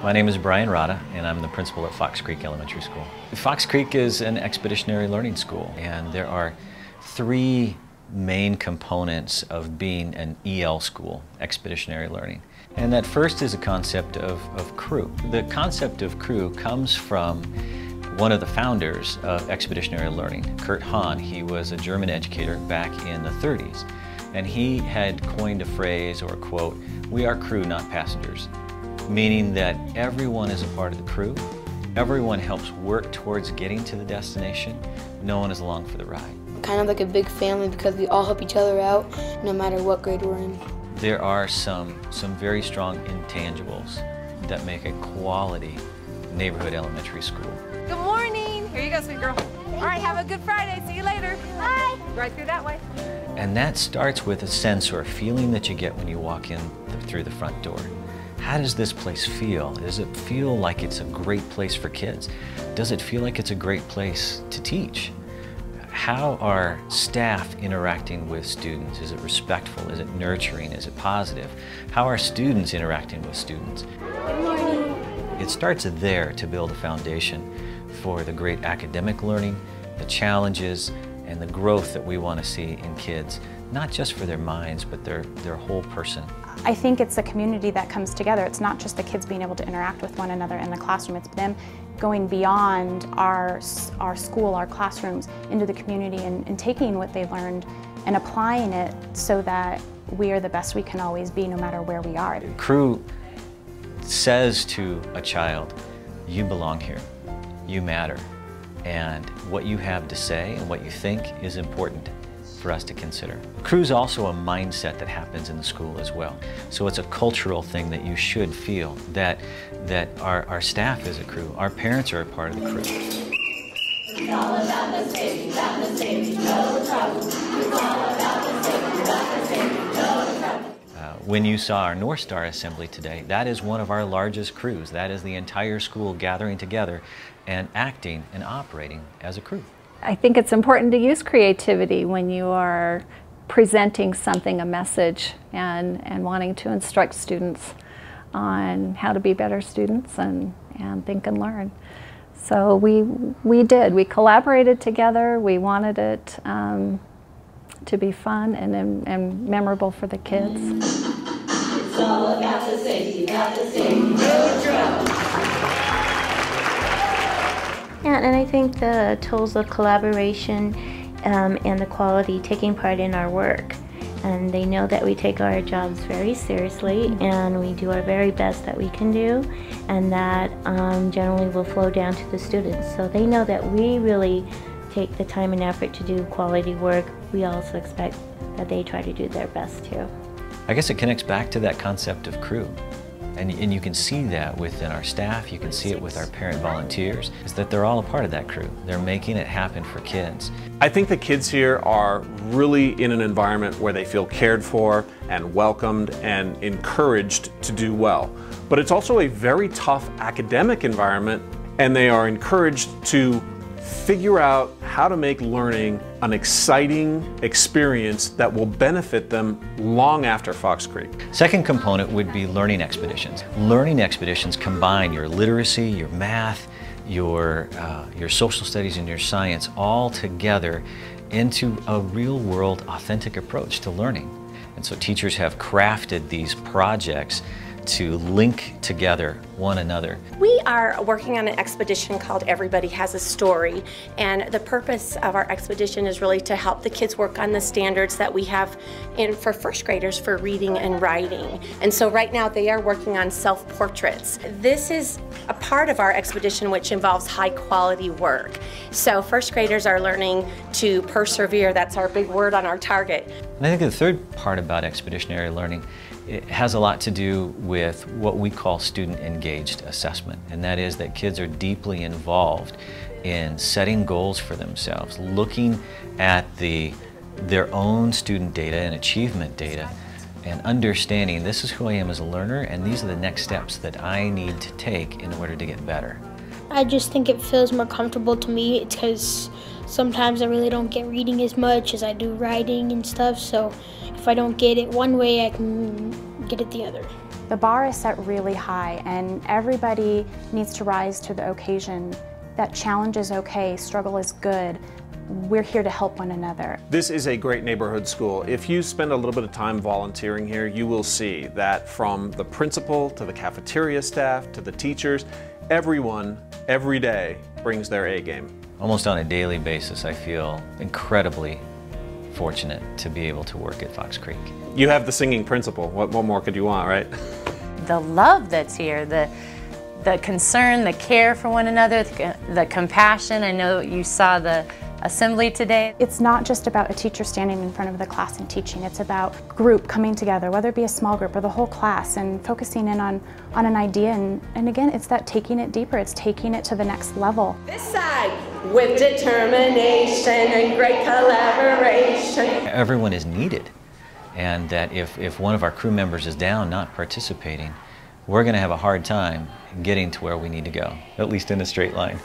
My name is Brian Rodda, and I'm the principal at Fox Creek Elementary School. Fox Creek is an expeditionary learning school, and there are three main components of being an EL school, expeditionary learning. And that first is a concept of crew. The concept of crew comes from one of the founders of expeditionary learning, Kurt Hahn. He was a German educator back in the 30s, and he had coined a phrase or a quote, "We are crew, not passengers," meaning that everyone is a part of the crew. Everyone helps work towards getting to the destination. No one is along for the ride. Kind of like a big family because we all help each other out no matter what grade we're in. There are some very strong intangibles that make a quality neighborhood elementary school. Good morning. Here you go, sweet girl. All right, have a good Friday. See you later. Bye. Right through that way. And that starts with a sense or a feeling that you get when you walk in through the front door. How does this place feel? Does it feel like it's a great place for kids? Does it feel like it's a great place to teach? How are staff interacting with students? Is it respectful? Is it nurturing? Is it positive? How are students interacting with students? Good morning. It starts there to build a foundation for the great academic learning, the challenges, and the growth that we want to see in kids, not just for their minds, but their whole person. I think it's a community that comes together. It's not just the kids being able to interact with one another in the classroom, it's them going beyond our school, our classrooms, into the community and taking what they learned and applying it so that we are the best we can always be no matter where we are. Crew says to a child, you belong here, you matter, and what you have to say and what you think is important for us to consider. Crew's also a mindset that happens in the school as well. So it's a cultural thing that you should feel, that our staff is a crew, our parents are a part of the crew. It's all about the safety, no trouble. It's all about the safety, no trouble. When you saw our North Star Assembly today, that is one of our largest crews. That is the entire school gathering together and acting and operating as a crew. I think it's important to use creativity when you are presenting something, a message, and wanting to instruct students on how to be better students and think and learn. So we collaborated together. We wanted it to be fun and memorable for the kids. It's all about the safety, no trouble. Yeah, and I think the tools of collaboration and the quality taking part in our work. And they know that we take our jobs very seriously and we do our very best that we can do, and that generally will flow down to the students. So they know that we really take the time and effort to do quality work. We also expect that they try to do their best too. I guess it connects back to that concept of crew. And you can see that within our staff, you can see it with our parent volunteers, is that they're all a part of that crew. They're making it happen for kids. I think the kids here are really in an environment where they feel cared for and welcomed and encouraged to do well. But it's also a very tough academic environment, and they are encouraged to figure out how to make learning an exciting experience that will benefit them long after Fox Creek. Second component would be learning expeditions. Learning expeditions combine your literacy, your math, your social studies, and your science all together into a real-world, authentic approach to learning. And so teachers have crafted these projects to link together one another. We are working on an expedition called Everybody Has a Story, and the purpose of our expedition is really to help the kids work on the standards that we have for first graders for reading and writing. And so right now they are working on self-portraits. This is a part of our expedition which involves high quality work. So first graders are learning to persevere. That's our big word on our target. And I think the third part about expeditionary learning, it has a lot to do with what we call student engaged assessment, and that is that kids are deeply involved in setting goals for themselves, looking at their own student data and achievement data, and understanding this is who I am as a learner and these are the next steps that I need to take in order to get better. I just think it feels more comfortable to me because sometimes I really don't get reading as much as I do writing and stuff, so if I don't get it one way, I can get it the other. The bar is set really high, and everybody needs to rise to the occasion. That challenge is okay, struggle is good. We're here to help one another. This is a great neighborhood school. If you spend a little bit of time volunteering here, you will see that from the principal to the cafeteria staff to the teachers, everyone, every day, brings their A game. Almost on a daily basis, I feel incredibly fortunate to be able to work at Fox Creek. You have the singing principal. What more could you want, right? The love that's here, the concern, the care for one another, the compassion. I know you saw the assembly today. It's not just about a teacher standing in front of the class and teaching. It's about group coming together, whether it be a small group or the whole class, and focusing in on an idea. And again, it's that taking it deeper. It's taking it to the next level. This side, with determination and great collaboration. Everyone is needed, and that if one of our crew members is down, not participating, we're going to have a hard time getting to where we need to go, at least in a straight line.